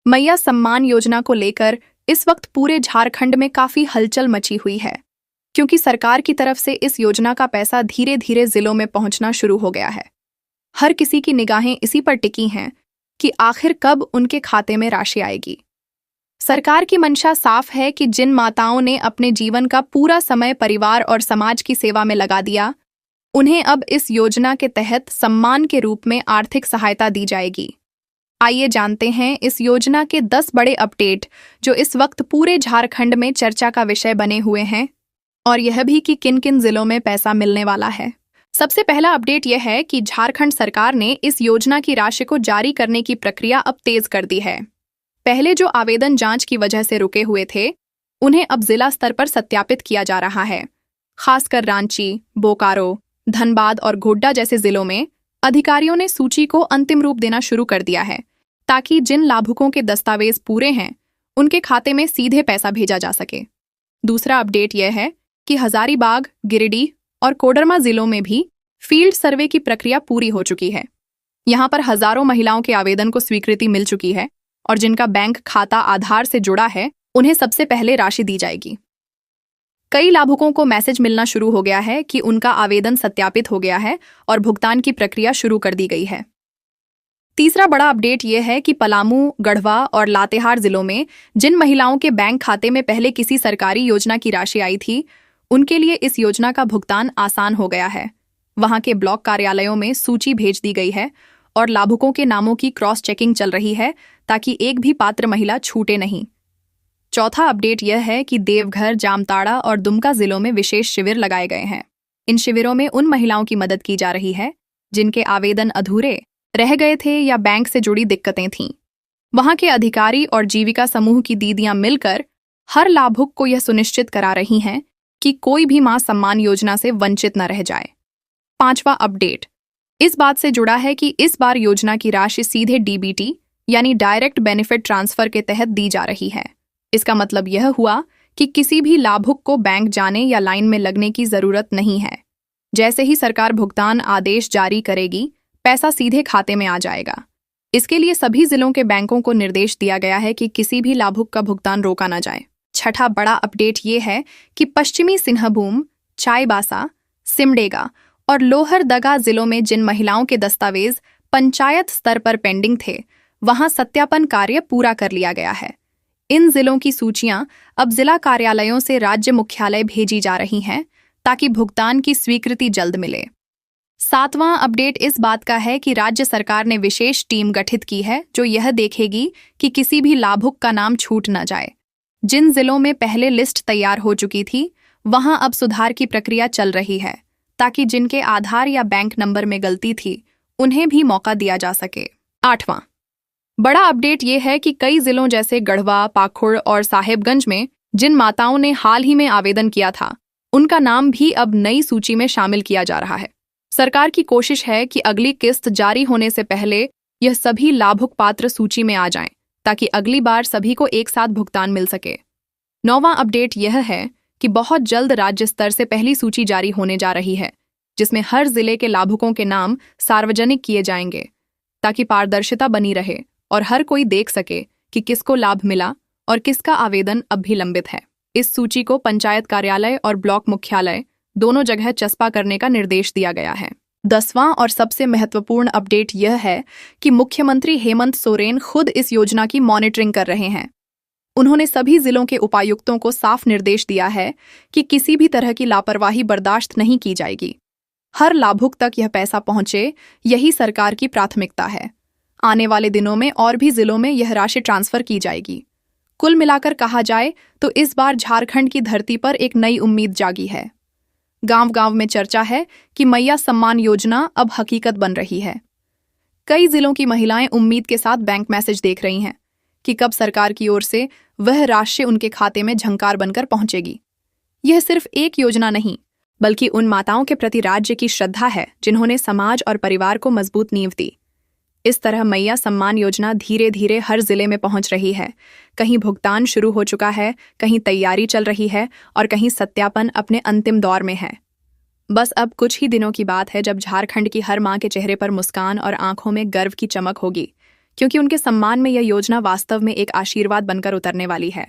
मैया सम्मान योजना को लेकर इस वक्त पूरे झारखंड में काफी हलचल मची हुई है, क्योंकि सरकार की तरफ से इस योजना का पैसा धीरे धीरे जिलों में पहुंचना शुरू हो गया है। हर किसी की निगाहें इसी पर टिकी हैं कि आखिर कब उनके खाते में राशि आएगी। सरकार की मंशा साफ है कि जिन माताओं ने अपने जीवन का पूरा समय परिवार और समाज की सेवा में लगा दिया, उन्हें अब इस योजना के तहत सम्मान के रूप में आर्थिक सहायता दी जाएगी। आइए जानते हैं इस योजना के 10 बड़े अपडेट जो इस वक्त पूरे झारखंड में चर्चा का विषय बने हुए हैं, और यह भी कि किन किन जिलों में पैसा मिलने वाला है। सबसे पहला अपडेट यह है कि झारखंड सरकार ने इस योजना की राशि को जारी करने की प्रक्रिया अब तेज कर दी है। पहले जो आवेदन जांच की वजह से रुके हुए थे, उन्हें अब जिला स्तर पर सत्यापित किया जा रहा है। खासकर रांची, बोकारो, धनबाद और गोड्डा जैसे जिलों में अधिकारियों ने सूची को अंतिम रूप देना शुरू कर दिया है, ताकि जिन लाभुकों के दस्तावेज पूरे हैं उनके खाते में सीधे पैसा भेजा जा सके। दूसरा अपडेट यह है कि हजारीबाग, गिरिडीह और कोडरमा जिलों में भी फील्ड सर्वे की प्रक्रिया पूरी हो चुकी है। यहां पर हजारों महिलाओं के आवेदन को स्वीकृति मिल चुकी है, और जिनका बैंक खाता आधार से जुड़ा है उन्हें सबसे पहले राशि दी जाएगी। कई लाभुकों को मैसेज मिलना शुरू हो गया है कि उनका आवेदन सत्यापित हो गया है और भुगतान की प्रक्रिया शुरू कर दी गई है। तीसरा बड़ा अपडेट यह है कि पलामू, गढ़वा और लातेहार जिलों में जिन महिलाओं के बैंक खाते में पहले किसी सरकारी योजना की राशि आई थी, उनके लिए इस योजना का भुगतान आसान हो गया है। वहां के ब्लॉक कार्यालयों में सूची भेज दी गई है और लाभुकों के नामों की क्रॉस चेकिंग चल रही है, ताकि एक भी पात्र महिला छूटे नहीं। चौथा अपडेट यह है कि देवघर, जामताड़ा और दुमका जिलों में विशेष शिविर लगाए गए हैं। इन शिविरों में उन महिलाओं की मदद की जा रही है जिनके आवेदन अधूरे रह गए थे या बैंक से जुड़ी दिक्कतें थीं। वहां के अधिकारी और जीविका समूह की दीदियां मिलकर हर लाभुक को यह सुनिश्चित करा रही हैं कि कोई भी मां सम्मान योजना से वंचित न रह जाए। पांचवा अपडेट इस बात से जुड़ा है कि इस बार योजना की राशि सीधे डीबीटी यानी डायरेक्ट बेनिफिट ट्रांसफर के तहत दी जा रही है। इसका मतलब यह हुआ कि किसी भी लाभुक को बैंक जाने या लाइन में लगने की जरूरत नहीं है। जैसे ही सरकार भुगतान आदेश जारी करेगी, पैसा सीधे खाते में आ जाएगा। इसके लिए सभी जिलों के बैंकों को निर्देश दिया गया है कि किसी भी लाभुक का भुगतान रोका न जाए। छठा बड़ा अपडेट ये है कि पश्चिमी सिंहभूम, चाईबासा, सिमडेगा और लोहरदगा जिलों में जिन महिलाओं के दस्तावेज पंचायत स्तर पर पेंडिंग थे, वहां सत्यापन कार्य पूरा कर लिया गया है। इन जिलों की सूचियां अब जिला कार्यालयों से राज्य मुख्यालय भेजी जा रही हैं, ताकि भुगतान की स्वीकृति जल्द मिले। सातवां अपडेट इस बात का है कि राज्य सरकार ने विशेष टीम गठित की है जो यह देखेगी कि किसी भी लाभुक का नाम छूट न जाए। जिन जिलों में पहले लिस्ट तैयार हो चुकी थी, वहां अब सुधार की प्रक्रिया चल रही है, ताकि जिनके आधार या बैंक नंबर में गलती थी उन्हें भी मौका दिया जा सके। आठवां बड़ा अपडेट ये है कि कई जिलों जैसे गढ़वा, पाखुड़ और साहेबगंज में जिन माताओं ने हाल ही में आवेदन किया था, उनका नाम भी अब नई सूची में शामिल किया जा रहा है। सरकार की कोशिश है कि अगली किस्त जारी होने से पहले यह सभी लाभुक पात्र सूची में आ जाएं, ताकि अगली बार सभी को एक साथ भुगतान मिल सके। नौवां अपडेट यह है कि बहुत जल्द राज्य स्तर से पहली सूची जारी होने जा रही है, जिसमें हर जिले के लाभुकों के नाम सार्वजनिक किए जाएंगे, ताकि पारदर्शिता बनी रहे और हर कोई देख सके कि किसको लाभ मिला और किसका आवेदन अब भी लंबित है। इस सूची को पंचायत कार्यालय और ब्लॉक मुख्यालय दोनों जगह चस्पा करने का निर्देश दिया गया है। 10वां और सबसे महत्वपूर्ण अपडेट यह है कि मुख्यमंत्री हेमंत सोरेन खुद इस योजना की मॉनिटरिंग कर रहे हैं। उन्होंने सभी जिलों के उपायुक्तों को साफ निर्देश दिया है कि किसी भी तरह की लापरवाही बर्दाश्त नहीं की जाएगी। हर लाभुक तक यह पैसा पहुंचे, यही सरकार की प्राथमिकता है। आने वाले दिनों में और भी जिलों में यह राशि ट्रांसफर की जाएगी। कुल मिलाकर कहा जाए तो इस बार झारखंड की धरती पर एक नई उम्मीद जागी है। गांव-गांव में चर्चा है कि मैया सम्मान योजना अब हकीकत बन रही है। कई जिलों की महिलाएं उम्मीद के साथ बैंक मैसेज देख रही हैं कि कब सरकार की ओर से वह राशि उनके खाते में झंकार बनकर पहुंचेगी। यह सिर्फ एक योजना नहीं, बल्कि उन माताओं के प्रति राज्य की श्रद्धा है जिन्होंने समाज और परिवार को मजबूत नींव दी। इस तरह मैया सम्मान योजना धीरे धीरे हर जिले में पहुंच रही है। कहीं भुगतान शुरू हो चुका है, कहीं तैयारी चल रही है और कहीं सत्यापन अपने अंतिम दौर में है। बस अब कुछ ही दिनों की बात है जब झारखंड की हर मां के चेहरे पर मुस्कान और आंखों में गर्व की चमक होगी, क्योंकि उनके सम्मान में यह योजना वास्तव में एक आशीर्वाद बनकर उतरने वाली है।